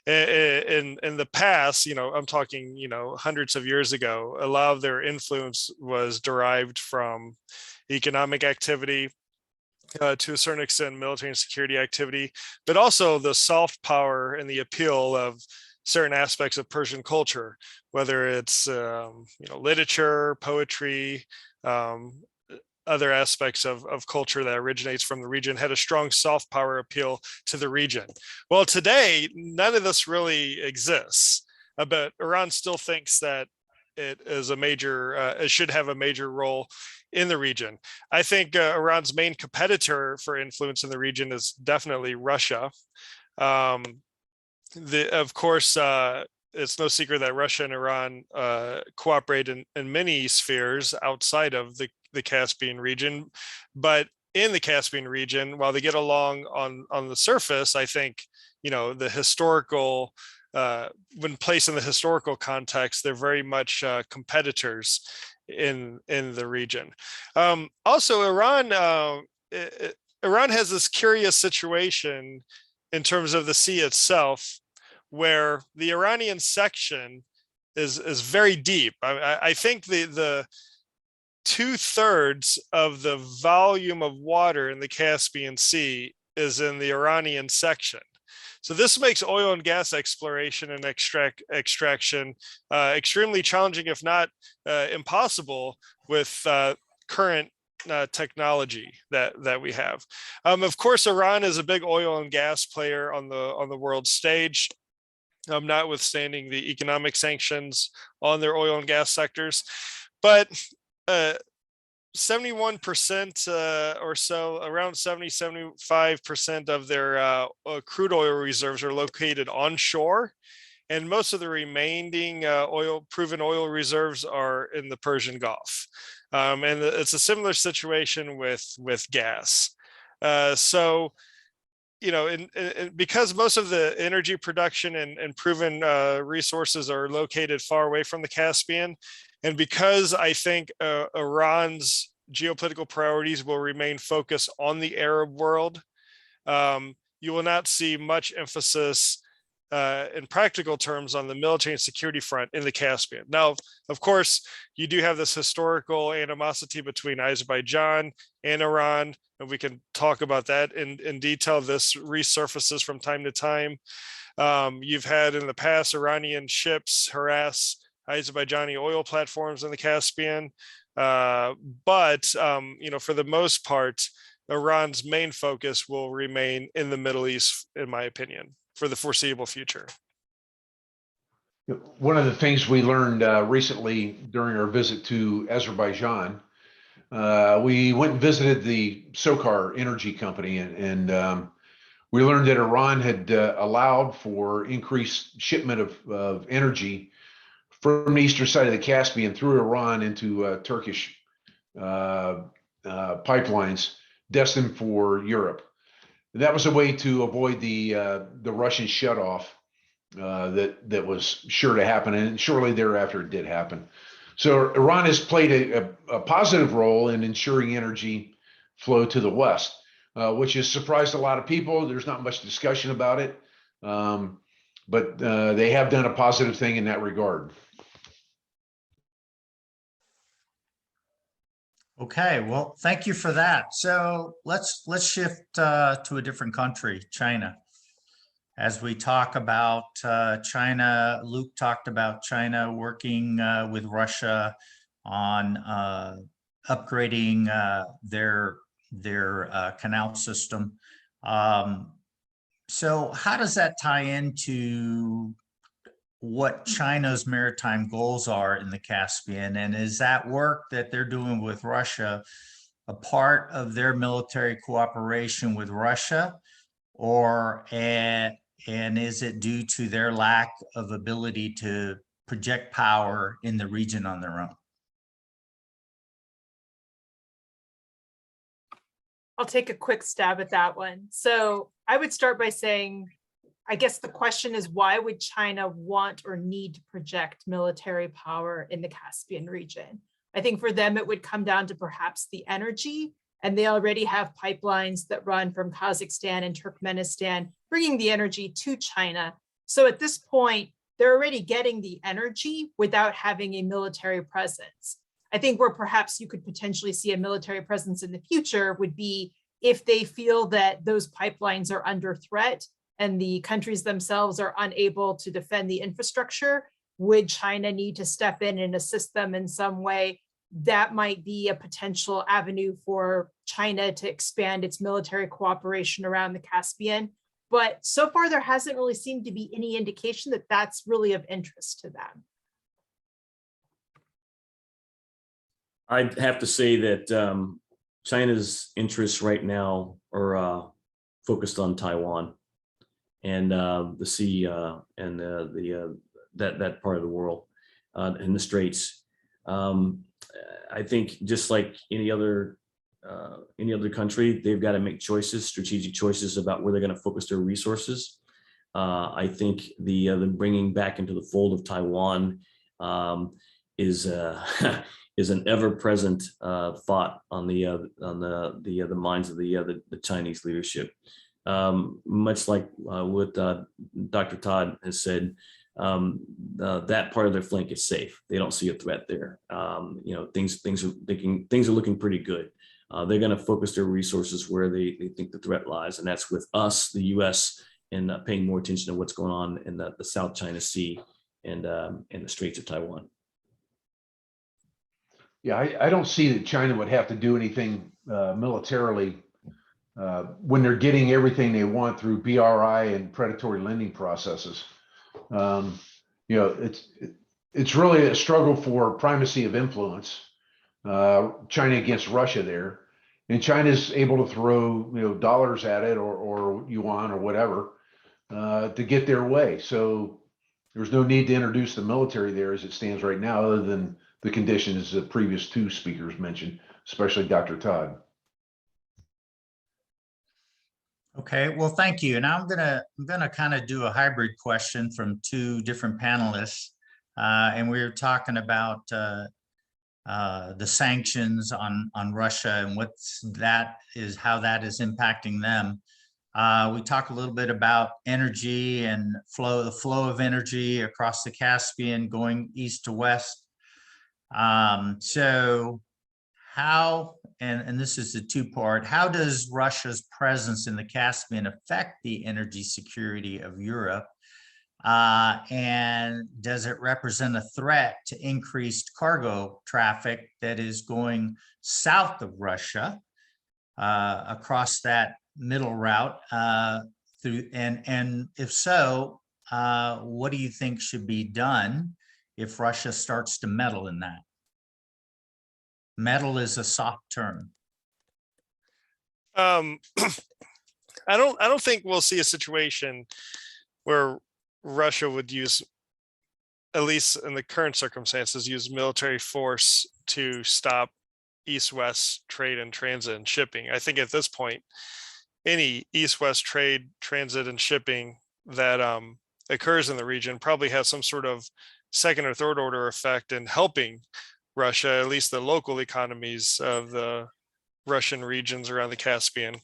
In the past, I'm talking, hundreds of years ago, a lot of their influence was derived from economic activity, to a certain extent, military and security activity, but also the soft power and the appeal of certain aspects of Persian culture, whether it's literature, poetry, other aspects of culture that originates from the region, had a strong soft power appeal to the region. Well, today, none of this really exists, but Iran still thinks that it is it should have a major role in the region. I think Iran's main competitor for influence in the region is definitely Russia. Of course, it's no secret that Russia and Iran cooperate in many spheres outside of the Caspian region. But in the Caspian region, while they get along on the surface, I think, the historical, when placed in the historical context, they're very much competitors in the region. Also, Iran has this curious situation in terms of the sea itself, where the Iranian section is very deep. I think the 2/3 of the volume of water in the Caspian Sea is in the Iranian section. So this makes oil and gas exploration and extraction extremely challenging, if not impossible, with current technology that we have. Of course, Iran is a big oil and gas player on the world stage, notwithstanding the economic sanctions on their oil and gas sectors. But 71% or so, around 75% of their crude oil reserves are located onshore, and most of the remaining proven oil reserves are in the Persian Gulf. And it's a similar situation with gas. So, because most of the energy production and proven resources are located far away from the Caspian, and because I think Iran's geopolitical priorities will remain focused on the Arab world, you will not see much emphasis in practical terms on the military and security front in the Caspian. Now, of course, you do have this historical animosity between Azerbaijan and Iran, and we can talk about that in detail. This resurfaces from time to time. You've had in the past Iranian ships harass Azerbaijani oil platforms in the Caspian. But for the most part, Iran's main focus will remain in the Middle East, in my opinion, for the foreseeable future. One of the things we learned recently during our visit to Azerbaijan, we went and visited the SOCAR energy company, and we learned that Iran had allowed for increased shipment of energy from the eastern side of the Caspian through Iran into Turkish pipelines destined for Europe. And that was a way to avoid the Russian shutoff that was sure to happen, and shortly thereafter it did happen. So Iran has played a positive role in ensuring energy flow to the West, which has surprised a lot of people. There's not much discussion about it, but they have done a positive thing in that regard. Okay, well, thank you for that. So let's shift to a different country, China. As we talk about China, Luke talked about China working with Russia on upgrading their canal system. So how does that tie into what China's maritime goals are in the Caspian? And is that work that they're doing with Russia a part of their military cooperation with Russia, or and is it due to their lack of ability to project power in the region on their own? I'll take a quick stab at that one. So I would start by saying, I guess the question is, why would China want or need to project military power in the Caspian region? I think for them, it would come down to perhaps the energy, and they already have pipelines that run from Kazakhstan and Turkmenistan, bringing the energy to China. So at this point, they're already getting the energy without having a military presence. I think where perhaps you could potentially see a military presence in the future would be if they feel that those pipelines are under threat and the countries themselves are unable to defend the infrastructure. Would China need to step in and assist them in some way? That might be a potential avenue for China to expand its military cooperation around the Caspian. But so far, there hasn't really seemed to be any indication that that's really of interest to them. I'd have to say that China's interests right now are focused on Taiwan and the sea and that part of the world in the Straits. I think just like any other country, they've got to make choices, strategic choices about where they're going to focus their resources. I think the bringing back into the fold of Taiwan is is an ever-present thought on the minds of the Chinese leadership. Much like what Dr. Todd has said, that part of their flank is safe. They don't see a threat there. Things are looking pretty good. They're going to focus their resources where they think the threat lies, and that's with us, the U.S., and paying more attention to what's going on in the South China Sea and the Straits of Taiwan. Yeah, I don't see that China would have to do anything militarily when they're getting everything they want through BRI and predatory lending processes. It's really a struggle for primacy of influence. China against Russia there, and China's able to throw dollars at it or yuan or whatever to get their way. So there's no need to introduce the military there as it stands right now, other than the conditions the previous two speakers mentioned, especially Dr. Todd. Okay, well, thank you. And I'm gonna kind of do a hybrid question from two different panelists, and we were talking about the sanctions on Russia and how that is impacting them. We talk a little bit about energy and the flow of energy across the Caspian going east to west. So how, and this is a two-part, how does Russia's presence in the Caspian affect the energy security of Europe? And does it represent a threat to increased cargo traffic that is going south of Russia across that middle route and if so, what do you think should be done if Russia starts to meddle in that? Meddle is a soft term. I don't think we'll see a situation where Russia would use, at least in the current circumstances, use military force to stop east-west trade and transit and shipping. I think at this point, any east-west trade, transit, and shipping that occurs in the region probably has some sort of second or third order effect in helping Russia, at least the local economies of the Russian regions around the Caspian.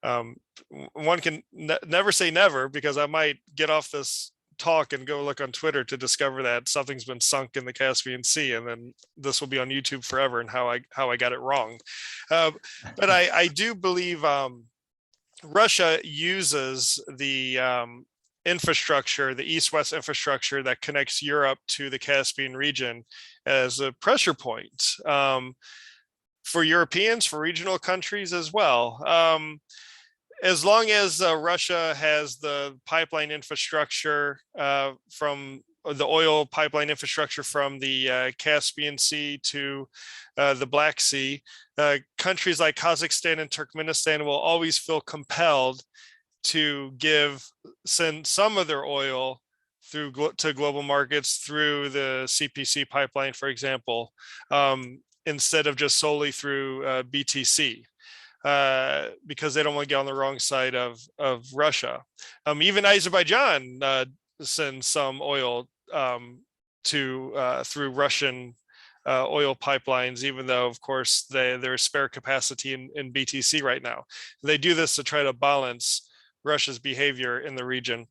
One can never say never, because I might get off this talk and go look on Twitter to discover that something's been sunk in the Caspian Sea, and then this will be on YouTube forever, and how I got it wrong. But I do believe Russia uses the infrastructure, the east-west infrastructure that connects Europe to the Caspian region as a pressure point for Europeans, for regional countries as well. As long as Russia has the pipeline infrastructure from the oil pipeline infrastructure from the Caspian Sea to the Black Sea, countries like Kazakhstan and Turkmenistan will always feel compelled to send some of their oil to global markets through the CPC pipeline, for example, instead of just solely through BTC. Because they don't want to get on the wrong side of Russia. Even Azerbaijan sends some oil through Russian oil pipelines, even though, of course, there's spare capacity in BTC right now. They do this to try to balance Russia's behavior in the region.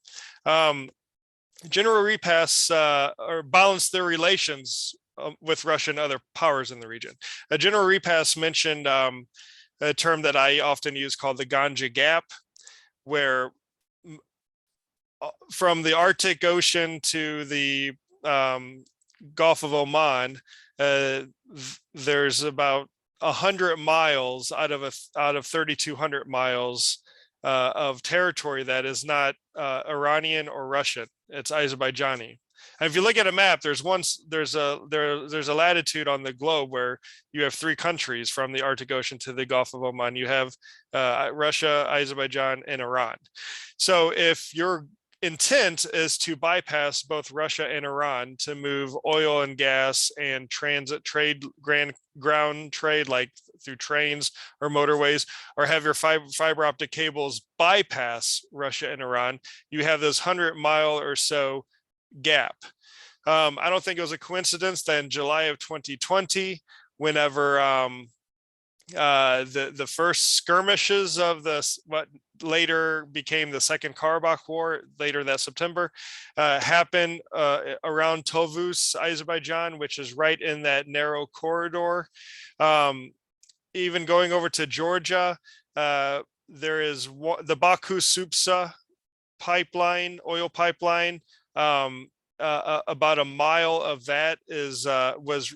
General Repass or balance their relations with Russia and other powers in the region. General Repass mentioned a term that I often use called the Ganja Gap, where from the Arctic Ocean to the Gulf of Oman, there's about 100 miles out of 3,200 miles of territory that is not Iranian or Russian. It's Azerbaijani. And if you look at a map, there's a latitude on the globe where you have three countries from the Arctic Ocean to the Gulf of Oman. You have Russia, Azerbaijan, and Iran. So if your intent is to bypass both Russia and Iran to move oil and gas and transit trade, ground trade, like through trains or motorways, or have your fiber optic cables bypass Russia and Iran, you have this 100-mile or so gap. I don't think it was a coincidence that in July of 2020, whenever the first skirmishes of what later became the Second Karabakh War, later that September, happened around Tovuz, Azerbaijan, which is right in that narrow corridor. Even going over to Georgia, there is the Baku-Supsa pipeline, oil pipeline. About a mile of that was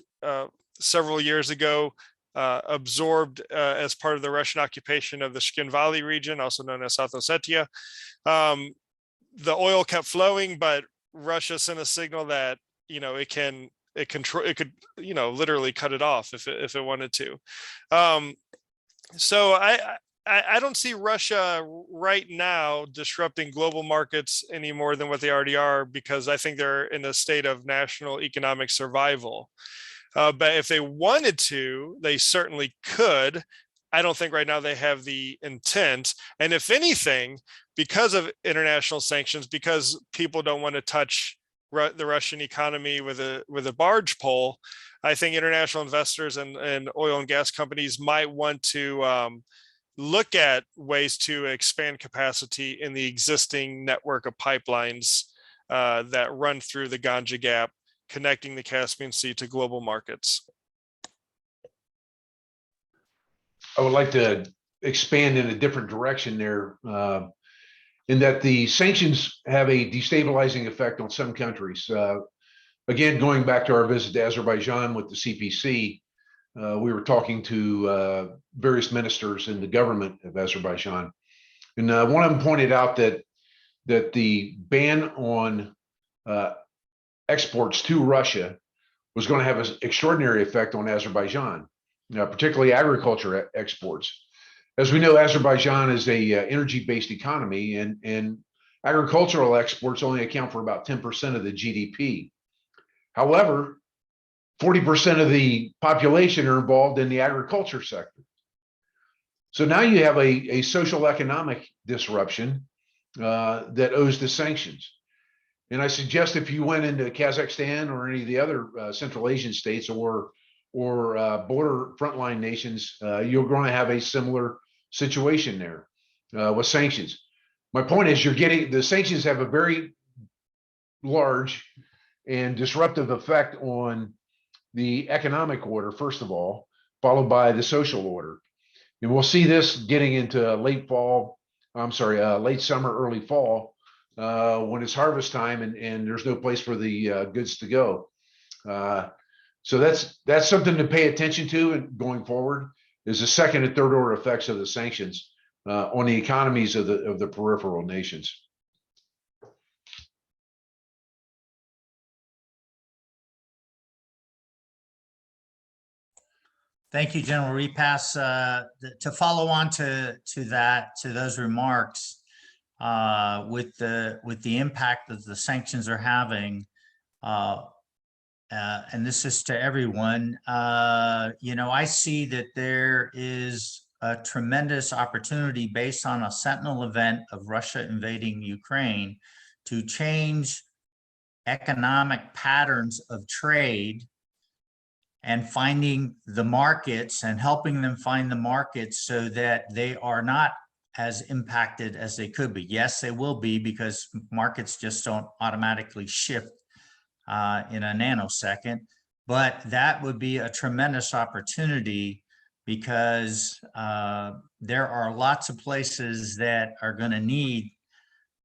several years ago absorbed as part of the Russian occupation of the Shkin Valley region, also known as South Ossetia. The oil kept flowing, but Russia sent a signal that it could literally cut it off if it wanted to. So I don't see Russia right now disrupting global markets any more than what they already are, because I think they're in a state of national economic survival. But if they wanted to, they certainly could. I don't think right now they have the intent. And if anything, because of international sanctions, because people don't want to touch the Russian economy with a barge pole, I think international investors and oil and gas companies might want to look at ways to expand capacity in the existing network of pipelines that run through the Ganja Gap, connecting the Caspian Sea to global markets. I would like to expand in a different direction there, in that the sanctions have a destabilizing effect on some countries. Again, going back to our visit to Azerbaijan with the CPC, we were talking to various ministers in the government of Azerbaijan, and one of them pointed out that the ban on exports to Russia was going to have an extraordinary effect on Azerbaijan, particularly agriculture exports. As we know, Azerbaijan is a energy-based economy, and agricultural exports only account for about 10% of the GDP. However, 40% of the population are involved in the agriculture sector. So now you have a social economic disruption that owes to sanctions. And I suggest if you went into Kazakhstan or any of the other Central Asian states or border frontline nations, you're going to have a similar situation there with sanctions. My point is, the sanctions have a very large and disruptive effect on the economic order, first of all, followed by the social order. And we'll see this getting into late summer, early fall, when it's harvest time and there's no place for the goods to go. So that's something to pay attention to going forward, is the second and third order effects of the sanctions on the economies of the peripheral nations. Thank you, General Repass. To follow on to those remarks, with the impact that the sanctions are having, and this is to everyone, I see that there is a tremendous opportunity based on a sentinel event of Russia invading Ukraine to change economic patterns of trade and finding the markets and helping them find the markets so that they are not as impacted as they could be. Yes, they will be, because markets just don't automatically shift in a nanosecond, but that would be a tremendous opportunity, because there are lots of places that are going to need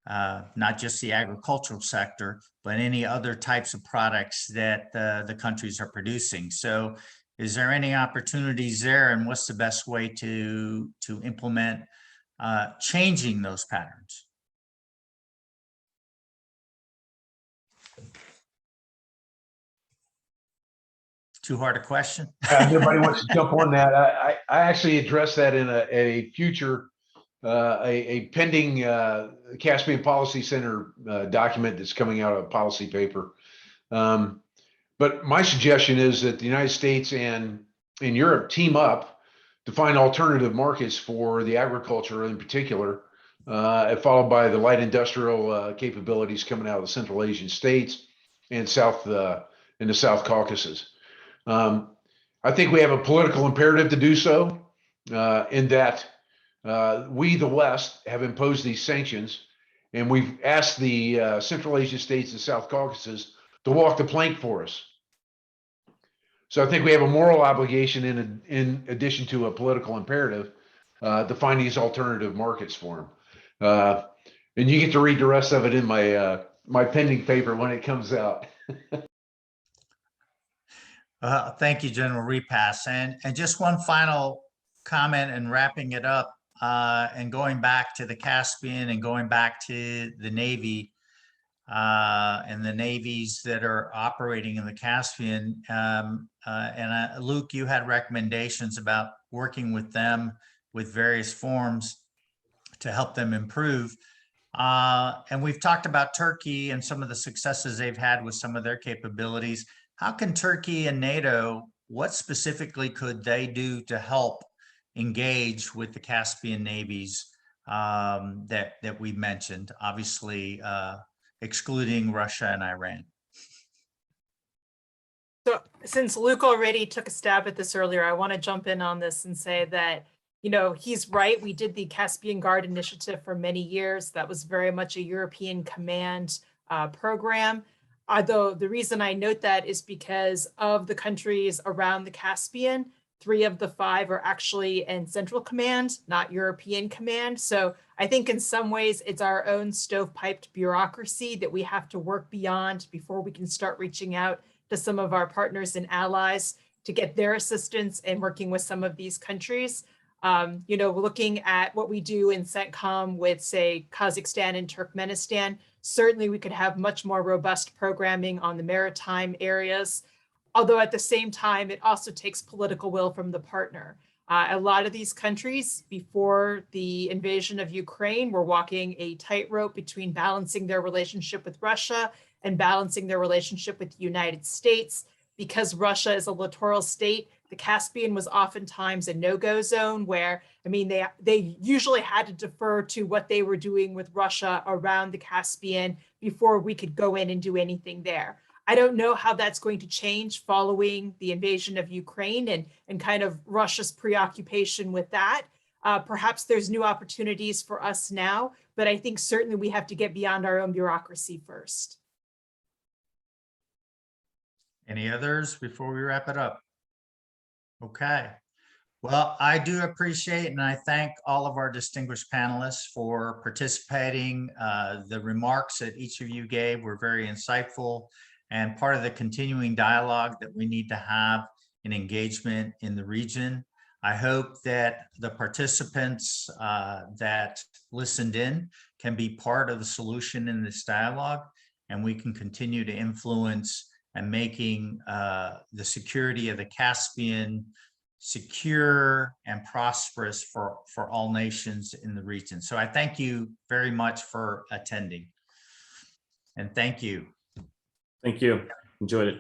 not just the agricultural sector, but any other types of products that the countries are producing. So is there any opportunities there, and what's the best way to implement changing those patterns? Too hard a question? Nobody wants to jump on that. I actually addressed that in a future, a pending Caspian Policy Center document that's coming out of a policy paper. But my suggestion is that the United States and Europe team up to find alternative markets for the agriculture in particular, followed by the light industrial capabilities coming out of the Central Asian states and in the South Caucasus. I think we have a political imperative to do so, in that we, the West, have imposed these sanctions, and we've asked the Central Asian states and South Caucasus to walk the plank for us. So I think we have a moral obligation, in addition to a political imperative, to find these alternative markets for them. And you get to read the rest of it in my pending paper when it comes out. Thank you, General Repass. And just one final comment and wrapping it up, and going back to the Caspian and going back to the Navy and the navies that are operating in the Caspian. Luke, you had recommendations about working with them with various forms to help them improve. And we've talked about Turkey and some of the successes they've had with some of their capabilities. How can Turkey and NATO, what specifically could they do to help engage with the Caspian navies that we mentioned, obviously excluding Russia and Iran? So since Luke already took a stab at this earlier, I want to jump in on this and say that, he's right. We did the Caspian Guard initiative for many years. That was very much a European command program. Although the reason I note that is because of the countries around the Caspian, 3 of the 5 are actually in Central Command, not European Command. So I think in some ways it's our own stovepiped bureaucracy that we have to work beyond before we can start reaching out to some of our partners and allies to get their assistance in working with some of these countries. Looking at what we do in CENTCOM with, say, Kazakhstan and Turkmenistan, certainly we could have much more robust programming on the maritime areas. Although at the same time, it also takes political will from the partner. A lot of these countries, before the invasion of Ukraine, were walking a tightrope between balancing their relationship with Russia and balancing their relationship with the United States. Because Russia is a littoral state, the Caspian was oftentimes a no-go zone where, I mean, they usually had to defer to what they were doing with Russia around the Caspian before we could go in and do anything there. I don't know how that's going to change following the invasion of Ukraine and kind of Russia's preoccupation with that. Perhaps there's new opportunities for us now, but I think certainly we have to get beyond our own bureaucracy first. Any others before we wrap it up? Okay. Well, I do appreciate and I thank all of our distinguished panelists for participating. The remarks that each of you gave were very insightful and part of the continuing dialogue that we need to have in engagement in the region. I hope that the participants that listened in can be part of the solution in this dialogue, and we can continue to influence and making the security of the Caspian secure and prosperous for all nations in the region. So I thank you very much for attending. And thank you. Thank you. Enjoyed it.